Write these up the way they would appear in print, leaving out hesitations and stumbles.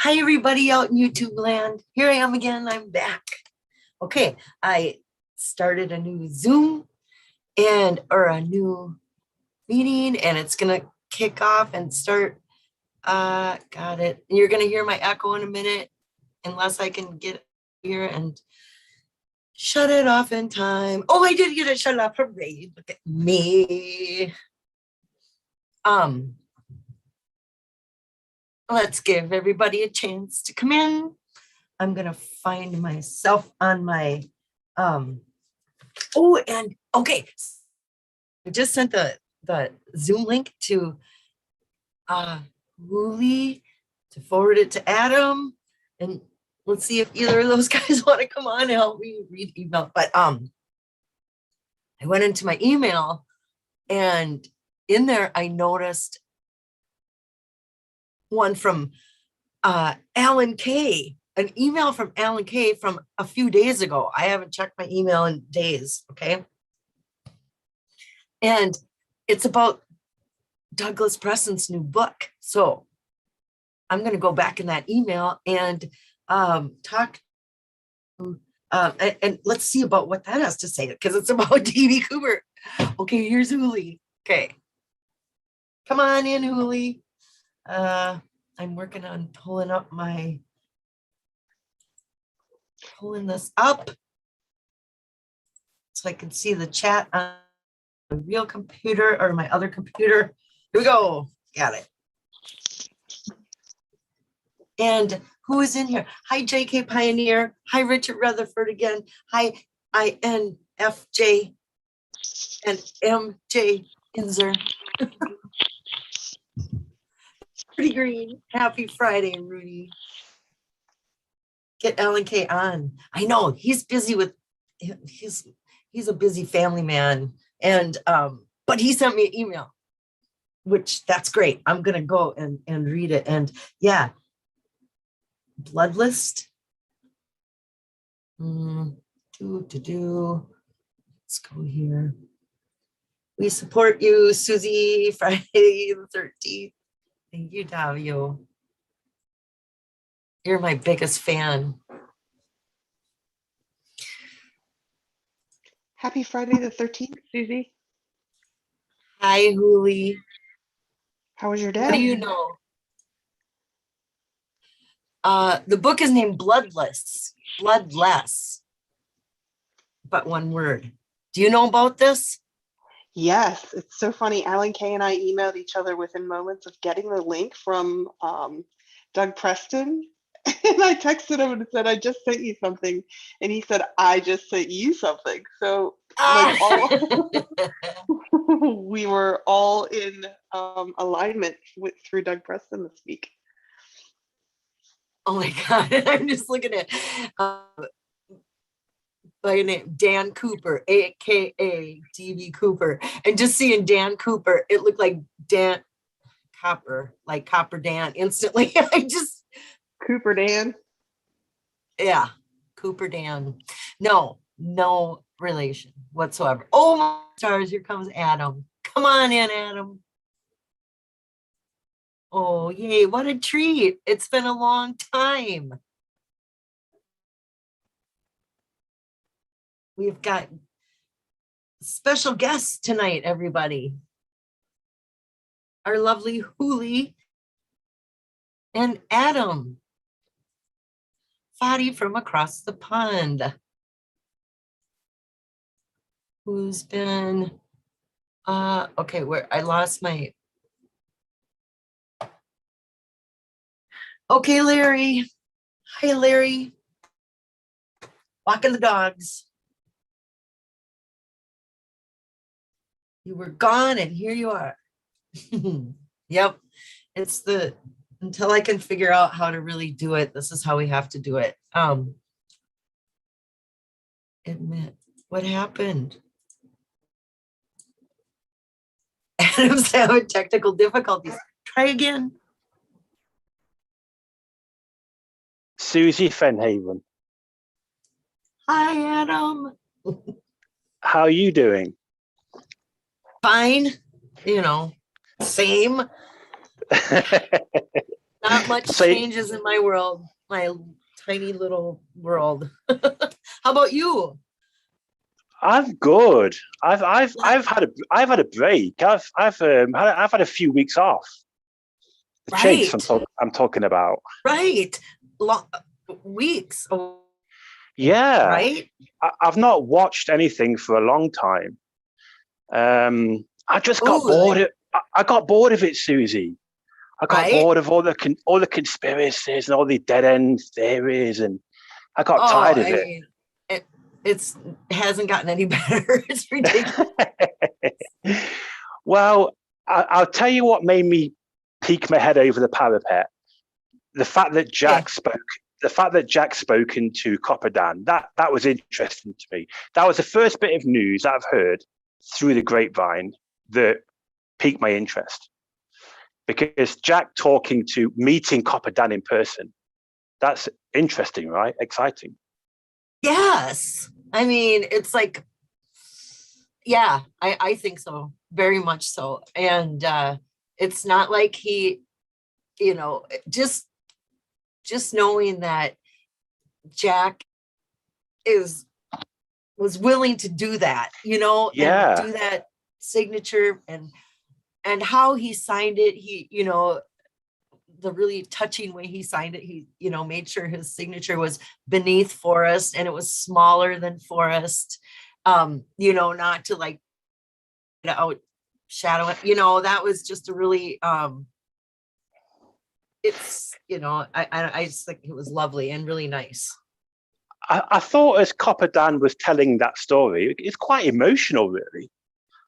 Hi, everybody out in YouTube land. Here I am again. I'm back. Okay, I started a new Zoom or a new meeting, and it's gonna kick off and start. Got it. You're gonna hear my echo in a minute, unless I can get here and shut it off in time. Oh, I did get it shut off. Hooray! Look at me. Let's give everybody a chance to come in. I'm gonna find myself on my oh, and okay, I just sent the Zoom link to Wooly to forward it to Adam, and let's see if either of those guys want to come on and help me read email. But I went into my email, and in there I noticed one from Alan Kay, an email from Alan Kay from a few days ago. I haven't checked my email in days, okay? And it's about Douglas Preston's new book. So I'm going to go back in that email and talk and let's see about what that has to say, because it's about D.B. Cooper. Okay, here's Hooli. Okay. Come on in, Hooli. I'm working on pulling this up so I can see the chat on the real computer or my other computer. Here we go. Got it. And who is in here? Hi, JK Pioneer. Hi, Richard Rutherford again. Hi, INFJ and MJ Inzer. Pretty green. Happy Friday, Rudy. Get Alan K on. I know he's busy with, he's a busy family man. And, but he sent me an email, which that's great. I'm going to go and read it. And yeah, Bloodlist. Let's go here. We support you, Susie, Friday the 13th. Thank you, Davio. You're my biggest fan. Happy Friday the 13th, Susie. Hi, Hooli. How was your day? What do you know? The book is named Bloodless, but one word. Do you know about this? Yes, it's so funny. Alan Kay and I emailed each other within moments of getting the link from Doug Preston. And I texted him and said, I just sent you something. And he said, I just sent you something. So like we were all in alignment through Doug Preston this week. Oh my God, I'm just looking at by name Dan Cooper, aka D.B. Cooper, and just seeing Dan Cooper, it looked like Dan Copper, like Copper Dan instantly. I just Cooper Dan. Yeah, Cooper Dan. No relation whatsoever. Oh my stars, here comes Adam. Come on in, Adam. Oh, yay, what a treat. It's been a long time. We've got special guests tonight, everybody. Our lovely Hooli and Adam Fadi from across the pond, who's been, okay, where I lost my, okay, Larry. Hi, Larry. Walking the dogs. You were gone and here you are. Yep. It's until I can figure out how to really do it, this is how we have to do it. Admit, what happened? Adam's having technical difficulties. Try again. Susie Fennhaven. Hi, Adam. How are you doing? Fine. Same. Not much So changes in my world, my tiny little world. How about you? I'm good. La- I've had a break. I've had a few weeks off. The chase Right, I'm talking about. right. Long, weeks, oh, Yeah, right? I've not watched anything for a long time. I just got Ooh, bored. I got bored of it, Susie. I got right? bored of all the conspiracies and all the dead end theories, and I got Oh, tired of I it. mean, it hasn't gotten any better. It's ridiculous. Well, I'll tell you what made me peek my head over the parapet. The fact that Okay. Jack spoke. The fact that Jack spoken to Copperdan, that was interesting to me. That was the first bit of news I've heard through the grapevine that piqued my interest. Because Jack meeting Copperdan in person, that's interesting, right? Exciting. Yes. I mean, it's like, yeah, I think so. Very much so. And it's not like he, you know, just knowing that Jack is was willing to do that, and Yeah, do that signature and how he signed it. He, the really touching way he signed it, he, made sure his signature was beneath Forrest and it was smaller than Forrest. Not to like outshadow it. That was just a really it's, I just think it was lovely and really nice. I thought as Copperdan was telling that story, it's quite emotional, really.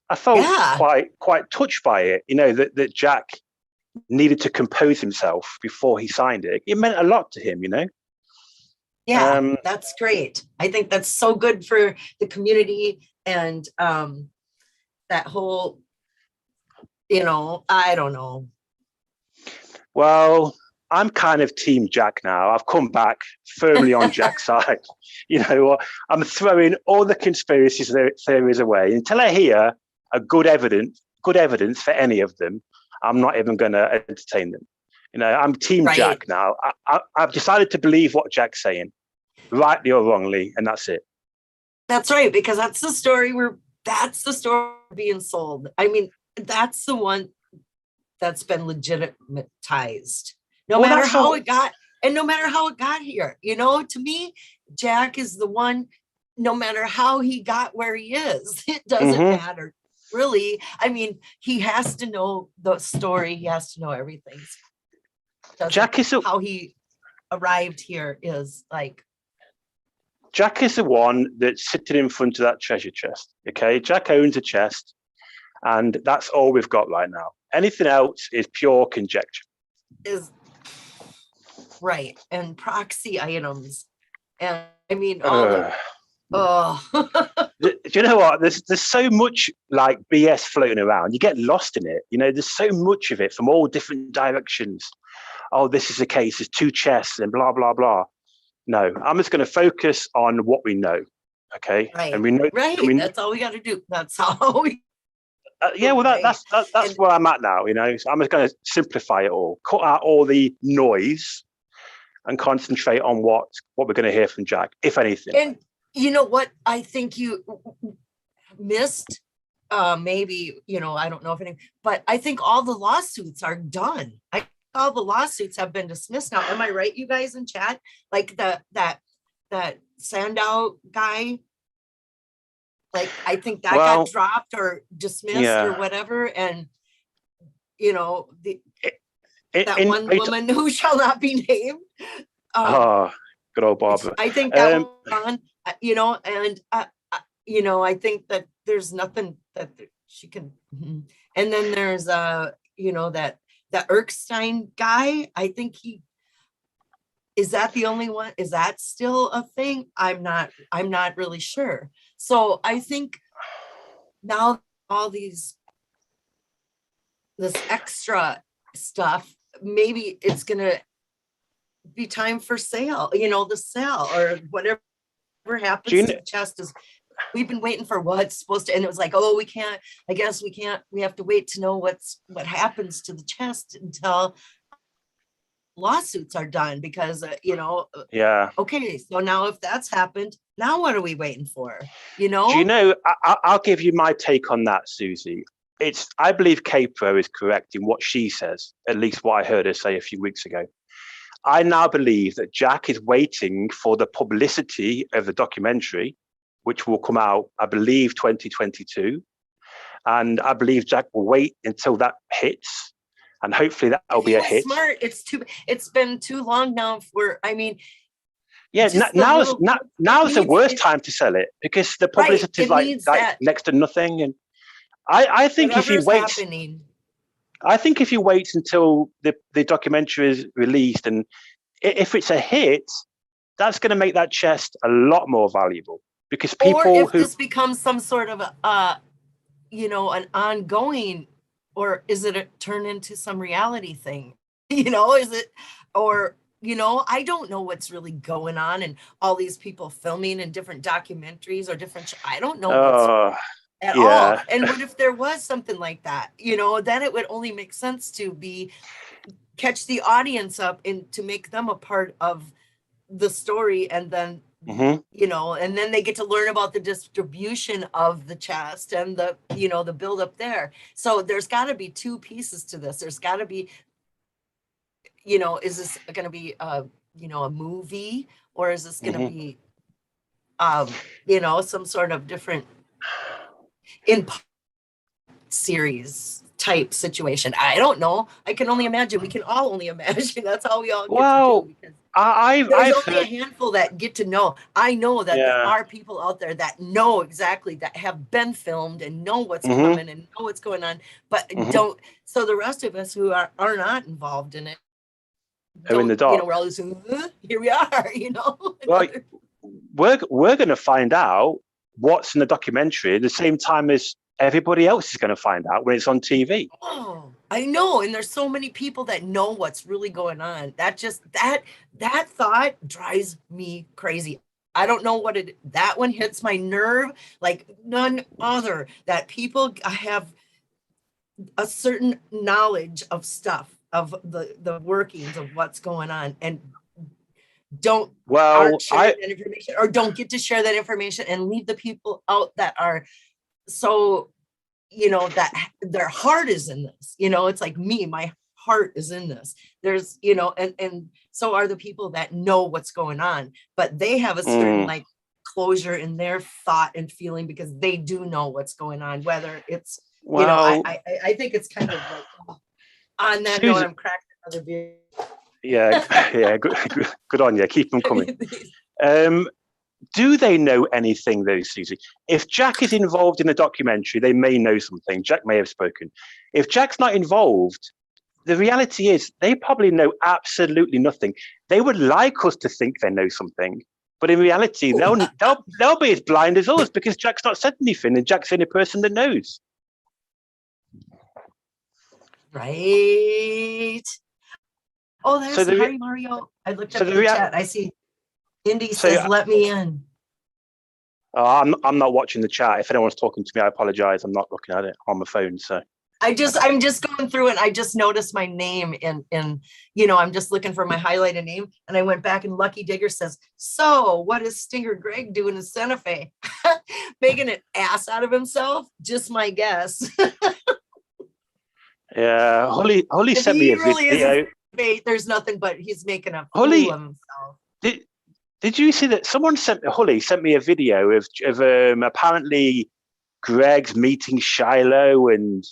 I felt Yeah, quite touched by it. That Jack needed to compose himself before he signed it. It meant a lot to him. yeah, Um, that's great. I think that's so good for the community and that whole, I don't know. well, I'm kind of Team Jack now. I've come back firmly on Jack's side. I'm throwing all the conspiracy theories away until I hear a good evidence for any of them. I'm not even going to entertain them. I'm Team Right. Jack now. I've decided to believe what Jack's saying, rightly or wrongly, and that's it. That's right, because that's the story being sold. I mean, that's the one that's been legitimatized. No Well, matter that's how all. it got, and no matter how it got here, to me, Jack is the one, no matter how he got where he is, it doesn't Hmm. matter. Really, I mean, he has to know the story, he has to know everything. Doesn't Jack is a, how he arrived here is like, Jack is the one that's sitting in front of that treasure chest. Okay, Jack owns a chest, and that's all we've got right now. Anything else is pure conjecture. is right, and proxy items, and I mean all the Uh, oh. do you know what? There's so much like BS floating around. You get lost in it. There's so much of it from all different directions. Oh, this is the case. There's two chests and blah blah blah. No, I'm just going to focus on what we know. Okay, and Right, we know. And right. we That's all we got to do. That's how we Yeah, do, well, right. that's And where I'm at now. So I'm just going to simplify it all, cut out all the noise, and concentrate on what we're going to hear from Jack, if anything. and you know what I think you missed? Maybe, I don't know if any, but I think all the lawsuits are done. All the lawsuits have been dismissed now. Am I right, you guys in chat? Like that Sandow guy, like I think that got Well, dropped or dismissed or yeah. whatever. And the that In one woman who shall not be named. Um, oh, good old Barbara. I think that was on, and I think that there's nothing that she can. And then there's that Erskine guy. I think is that the only one? Is that still a thing? I'm not really sure. So I think now all this extra stuff, maybe it's gonna be time for sale, the sale or whatever do you happens to know, the chest is we've been waiting for what's supposed to, and it was like, oh, we can't, I guess we can't, we have to wait to know what happens to the chest until lawsuits are done because, Yeah. okay, so now if that's happened, now what are we waiting for? Do you know, I'll give you my take on that, Susie. I believe Capro is correct in what she says, at least what I heard her say a few weeks ago. I now believe that Jack is waiting for the publicity of the documentary, which will come out, I believe, 2022. And I believe Jack will wait until that hits. And hopefully that'll be a hit. Smart. It's been too long now yeah, now's the worst time to sell it because the publicity is like next to nothing. And I think if he waits, I think if he waits until the documentary is released, and if it's a hit, that's going to make that chest a lot more valuable because people this becomes some sort of an ongoing, or is it turn into some reality thing? Is it, or I don't know what's really going on, and all these people filming in different documentaries or different. I don't know what's at all. And what if there was something like that? Then it would only make sense to catch the audience up and to make them a part of the story, and then and then they get to learn about the distribution of the chest and the the build up there. So there's got to be two pieces to this. There's got to be, is this going to be a movie, or is this going to be some sort of different series type situation? I don't know. I can only imagine. We can all only imagine. That's all we all get to do. There's only a handful that get to know. I know that there are people out there that know exactly, that have been filmed and know what's coming and know what's going on, but don't. So the rest of us who are not involved in it, are in the dark. We're all just here we are. Well, we're going to find out what's in the documentary at the same time as everybody else is going to find out when it's on TV. Oh, I know. And there's so many people that know what's really going on. That thought drives me crazy. I don't know that one hits my nerve like none other, that people have a certain knowledge of stuff, of the workings of what's going on, and don't share that information, or don't get to share that information, and leave the people out that are so, that their heart is in this. It's like me, my heart is in this. There's, and so are the people that know what's going on, but they have a certain like closure in their thought and feeling because they do know what's going on, whether it's, I think it's kind of like, on that note, I'm cracking another beer. Yeah, good on you. Keep them coming. Do they know anything, though, Susie? If Jack is involved in the documentary, they may know something. Jack may have spoken. If Jack's not involved, the reality is they probably know absolutely nothing. They would like us to think they know something, but in reality, they'll be as blind as us because Jack's not said anything, and Jack's the only person that knows. Right. Oh, there's hi, Mario. I looked up the chat. I see Indy says, let me in. Oh, I'm not watching the chat. If anyone's talking to me, I apologize. I'm not looking at it on my phone. So I'm just going through it. I just noticed my name in I'm just looking for my highlighted name. And I went back, and Lucky Digger says, so what is Stinger Greg doing in Santa Fe? Making an ass out of himself? Just my guess. Yeah, Holly sent me a video. There's nothing, but he's making a fool of himself. Did you see that Holly sent me a video of apparently Greg's meeting Shiloh and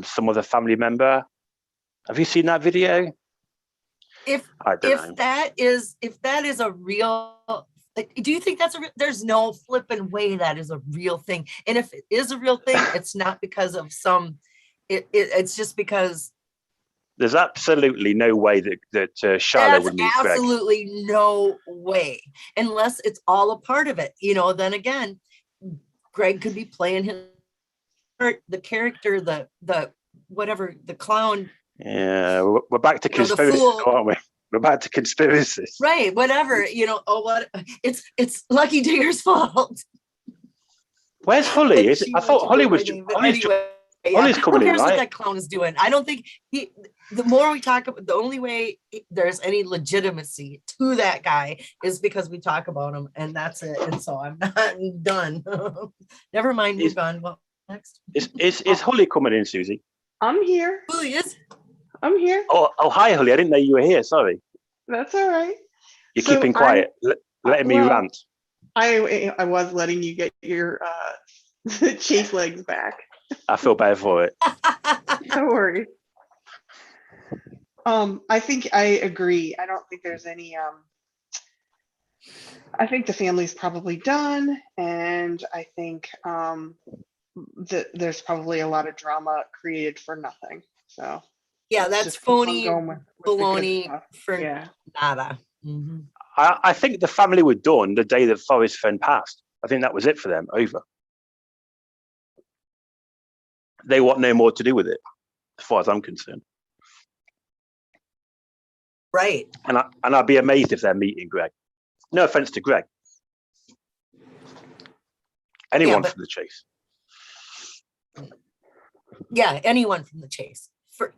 some other family member? Have you seen that video? If that is a real, do you think there's no flipping way that is a real thing? And if it is a real thing, it's not because of it's just because there's absolutely no way that Shiloh would meet Greg. Absolutely no way, unless it's all a part of it. Then again, Greg could be playing the character, the whatever, the clown. Yeah, we're back to conspiracy, aren't we? We're back to conspiracies. Right, whatever. It's Lucky Digger's fault. Where's Holly? I thought Holly was. Yeah, Ollie's who coming in, cares what right? that clown is doing? I don't think the more we talk about, the only way there's any legitimacy to that guy is because we talk about him, and that's it. And so I'm not done. Never mind, Is move on. Well, next. is Holly coming in, Susie? I'm here. Who is? I'm here. Oh, hi, Holly. I didn't know you were here. Sorry. That's all right. You're So keeping quiet, letting me well, rant. I was letting you get your chase legs back. I feel better for it. No worries. I think I agree. I don't think there's any I think the family's probably done, and I think that there's probably a lot of drama created for nothing. So Yeah, let's that's just keep on phony going with the good baloney stuff. for Yeah. nada. Mhm. I think the family were done the day that Forrest Fenn passed. I think that was it for them. Over. They want no more to do with it, as far as I'm concerned. Right. And I'd be amazed if they're meeting Greg. No offense to Greg. Anyone but- from the chase. Yeah, anyone from the chase. For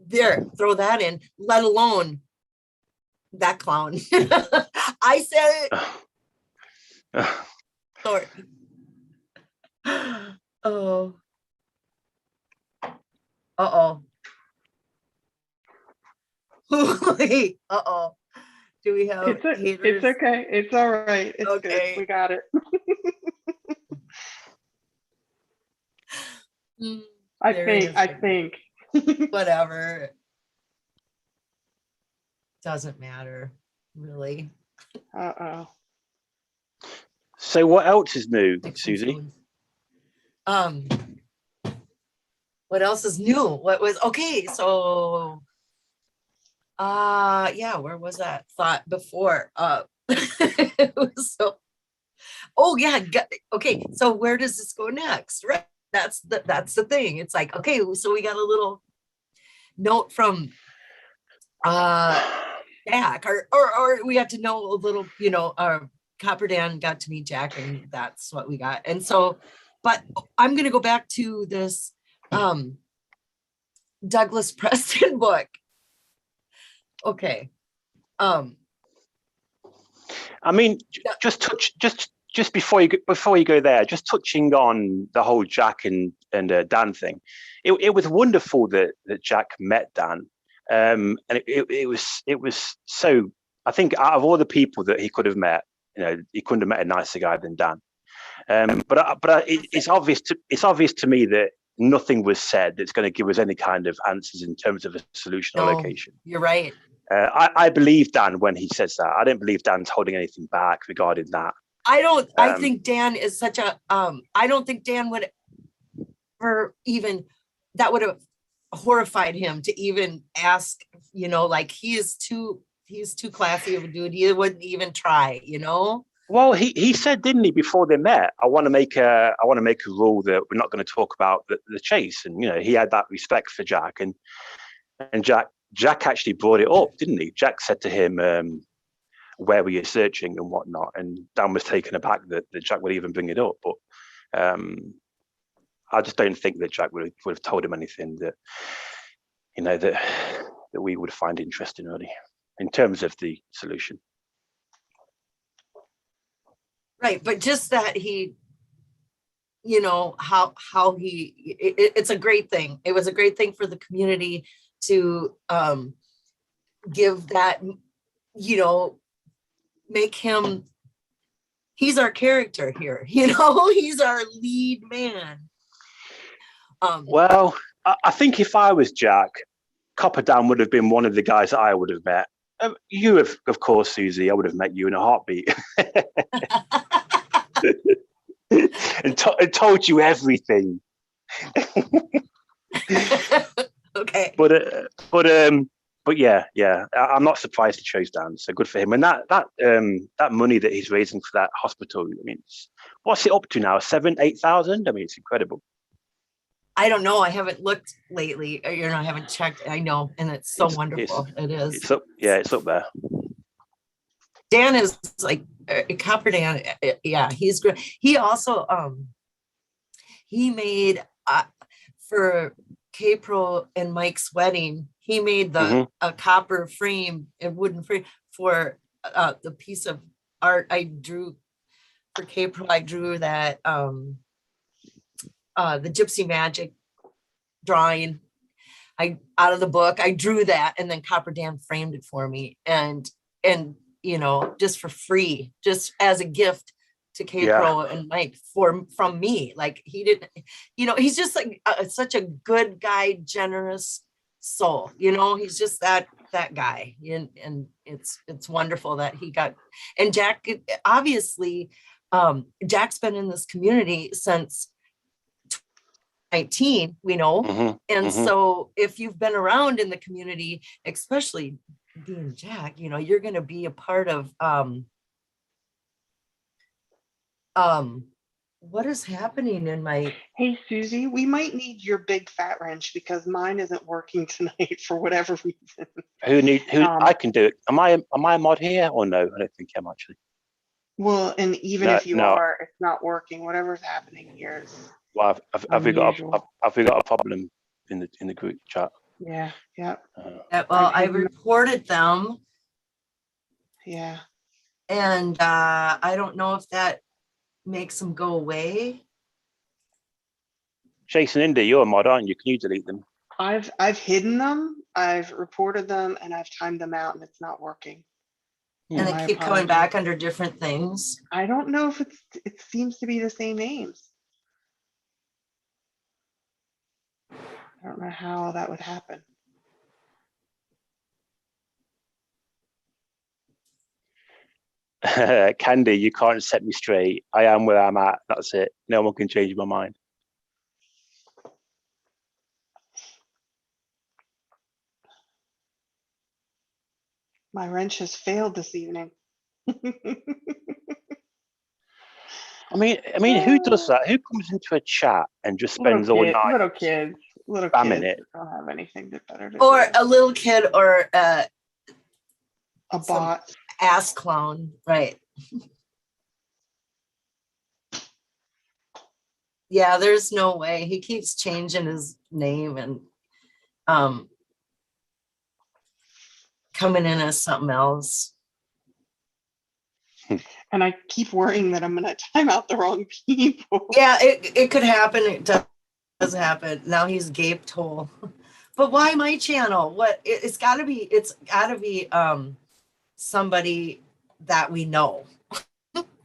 there, throw that in, let alone that clown. I said it. Sorry. Oh. Uh-oh. Wait. Uh-oh. Do we have It's haters? okay. It's all right. It's Okay. good. We got it. Mm, I there think. is. I think. Whatever. Doesn't matter, really. Uh-oh. So what else is new, Sticks and Susie? stones. What else is new? What was okay? So, yeah, where was that thought before? It was so. Oh yeah, okay. So where does this go next? Right. That's the thing. It's like, okay, so we got a little note from Jack, or we got to know a little, Copper Dan got to meet Jack, and that's what we got. And so, but I'm gonna go back to this Douglas Preston book. Okay. I mean, just before you go there, just touching on the whole Jack and Dan thing. It was wonderful that Jack met Dan, and it was so. I think out of all the people that he could have met, he couldn't have met a nicer guy than Dan. It's obvious to me that nothing was said that's going to give us any kind of answers in terms of a solution or location. You're right. I believe Dan when he says that. I don't believe Dan's holding anything back regarding that. I think Dan is such a I don't think Dan would ever even, that would have horrified him to even ask, like he's too classy of a dude. He wouldn't even try, Well, he said, didn't he, before they met, I want to make a rule that we're not going to talk about the chase. And he had that respect for Jack, and Jack actually brought it up, didn't he? Jack said to him, where were you searching and whatnot? And Dan was taken aback that Jack would even bring it up. But I just don't think that Jack would have told him anything that that we would find interesting, really, in terms of the solution. Right, but just that he, how it's a great thing. It was a great thing for the community to give that, make him, he's our character here, he's our lead man. Well, I think if I was Jack, Copper Dan would have been one of the guys that I would have met. You, of course, Susie, I would have met you in a heartbeat. and told you everything. Okay. But yeah, I'm not surprised he chose Dan. So good for him. And that money that he's raising for that hospital, I mean, what's it up to now? 7,000-8,000? I mean, it's incredible. I don't know. I haven't looked lately. I haven't checked. I know, and it's so wonderful. It is. It's up. Yeah, it's up there. Dan is like Copper Dan. Yeah, he's great. He also he made for K-Pro and Mike's wedding, he made a copper frame, a wooden frame for the piece of art I drew for K-Pro. I drew that the Gypsy Magic drawing out of the book. I drew that, and then Copper Dan framed it for me, and you know, just for free, just as a gift to K-Pro and Mike from me. Like, he didn't, you know, he's just like such a good guy, generous soul. You know, he's just that guy, and it's wonderful that he got. And Jack, obviously, Jack's been in this community since 19, we know. And so if you've been around in the community, especially being Jack, you know, you're going to be a part of what is happening in my. Hey, Susie, we might need your big fat wrench because mine isn't working tonight for whatever reason. I can do it. Am I a mod here or no? I don't think I'm actually. Well, and even if you are, it's not working. Whatever's happening here is. Well, have we got a problem in the group chat? Yeah. Well, I reported them. Yeah. And I don't know if that makes them go away. Jason, Indy, you're a mod, aren't you? Can you delete them? I've hidden them, I've reported them, and I've timed them out, and it's not working. And they keep coming back under different things. I don't know if it seems to be the same names. I don't know how that would happen. Candy, you can't set me straight. I am where I'm at. That's it. No one can change my mind. My wrench has failed this evening. I mean, who does that? Who comes into a chat and just spends all night? Little kids spamming it. Don't have anything better to or do. a little kid, or A bot. Ass clown, right? Yeah, there's no way. He keeps changing his name and coming in as something else. And I keep worrying that I'm going to time out the wrong people. Yeah, it could happen. It does happen. Now he's gaped whole. But why my channel? What? It's got to be somebody that we know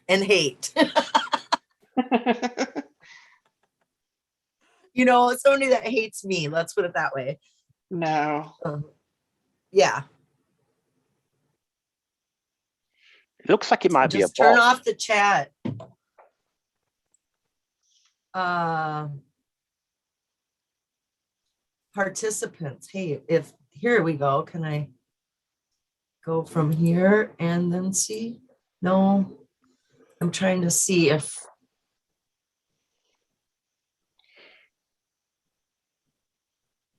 and hate. You know, somebody that hates me. Let's put it that way. No. Yeah. It looks like it might be a bot. Turn off the chat. Participants. Hey, here we go. Can I go from here and then see? No, I'm trying to see if.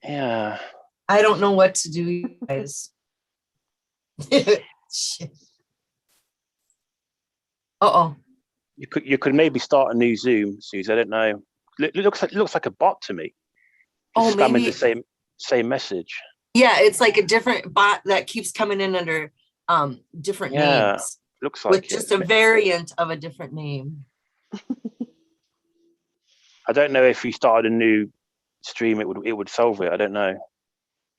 Yeah. I don't know what to do, you guys. Shit. Uh-oh. You could maybe start a new Zoom, Suze. I don't know. It looks like a bot to me. Just spamming maybe the same message. Yeah, it's like a different bot that keeps coming in under different names. Looks like with just a variant of a different name. I don't know if you started a new stream, it would solve it. I don't know.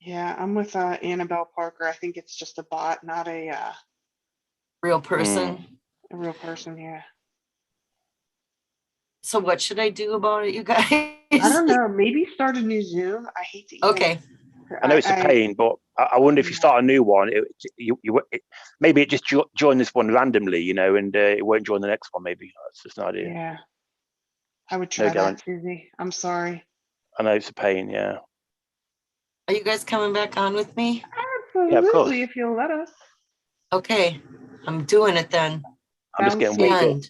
Yeah, I'm with Annabelle Parker. I think it's just a bot, not a real person. A real person, yeah. So what should I do about it, you guys? I don't know. Maybe start a new Zoom. I hate to. Okay. I know it's a pain, but I wonder if you start a new one, maybe it just join this one randomly, you know, and it won't join the next one. Maybe that's just an idea. Yeah, I would try that, Susie. I'm sorry. I know it's a pain. Yeah. Are you guys coming back on with me? Absolutely, yeah, of course. If you'll let us. Okay, I'm doing it then. I'm just getting woke up.